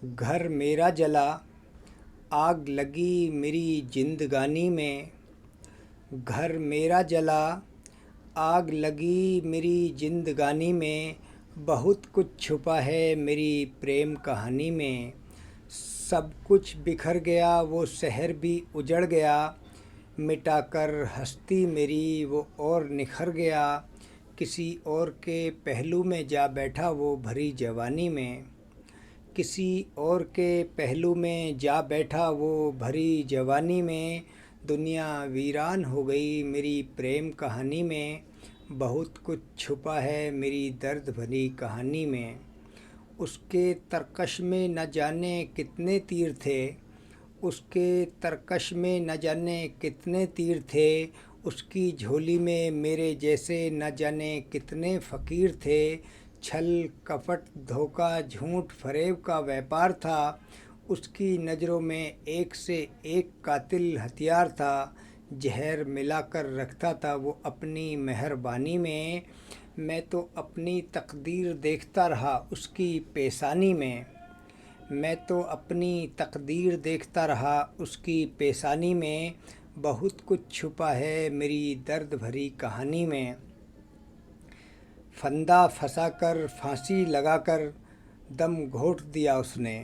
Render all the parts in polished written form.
घर मेरा जला, आग लगी मेरी जिंदगानी में। घर मेरा जला, आग लगी मेरी जिंदगानी में। बहुत कुछ छुपा है मेरी प्रेम कहानी में। सब कुछ बिखर गया, वो शहर भी उजड़ गया। मिटाकर हस्ती मेरी वो और निखर गया। किसी और के पहलू में जा बैठा वो भरी जवानी में। किसी और के पहलू में जा बैठा वो भरी जवानी में। दुनिया वीरान हो गई मेरी प्रेम कहानी में। बहुत कुछ छुपा है मेरी दर्द भरी कहानी में। उसके तरकश में न जाने कितने तीर थे। उसके तरकश में न जाने कितने तीर थे। उसकी झोली में मेरे जैसे न जाने कितने फ़कीर थे। छल कपट धोखा झूठ फरेब का व्यापार था। उसकी नज़रों में एक से एक कातिल हथियार था। जहर मिलाकर रखता था वो अपनी मेहरबानी में। मैं तो अपनी तकदीर देखता रहा उसकी पेशानी में। मैं तो अपनी तकदीर देखता रहा उसकी पेशानी में। बहुत कुछ छुपा है मेरी दर्द भरी कहानी में। फंदा फंसाकर फांसी लगाकर दम घोंट दिया उसने।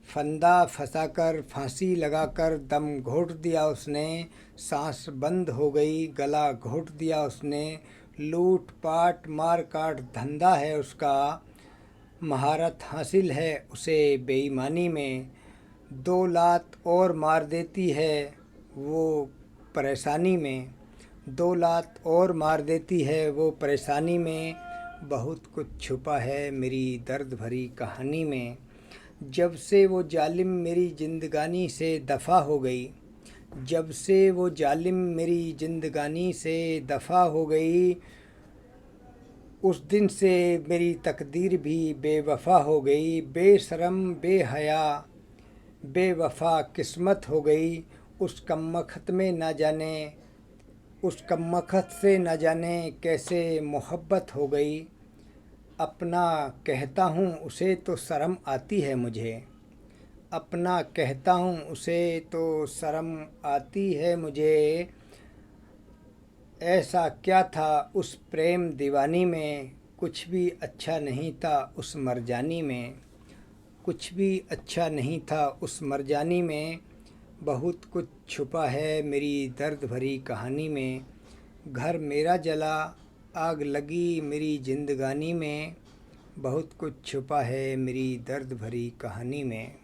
फंदा फंसाकर फांसी लगाकर दम घोंट दिया उसने। सांस बंद हो गई, गला घोंट दिया उसने। लूट पाट मार काट धंधा है उसका। महारत हासिल है उसे बेईमानी में। 2 लात और मार देती है वो परेशानी में। 2 लात और मार देती है वो परेशानी में। बहुत कुछ छुपा है मेरी दर्द भरी कहानी में। जब से वो जालिम मेरी जिंदगानी से दफ़ा हो गई। जब से वो जालिम मेरी जिंदगानी से दफ़ा हो गई। उस दिन से मेरी तकदीर भी बेवफ़ा हो गई। बेशरम बेहया बेवफ़ा किस्मत हो गई। उस कमबख्त में न जाने उस कमबख्त से न जाने कैसे मोहब्बत हो गई। अपना कहता हूँ उसे तो शर्म आती है मुझे। अपना कहता हूँ उसे तो शर्म आती है मुझे। ऐसा क्या था उस प्रेम दीवानी में। कुछ भी अच्छा नहीं था उस मरजानी में। कुछ भी अच्छा नहीं था उस मरजानी में। बहुत कुछ छुपा है मेरी दर्द भरी कहानी में। घर मेरा जला, आग लगी मेरी जिंदगानी में। बहुत कुछ छुपा है मेरी दर्द भरी कहानी में।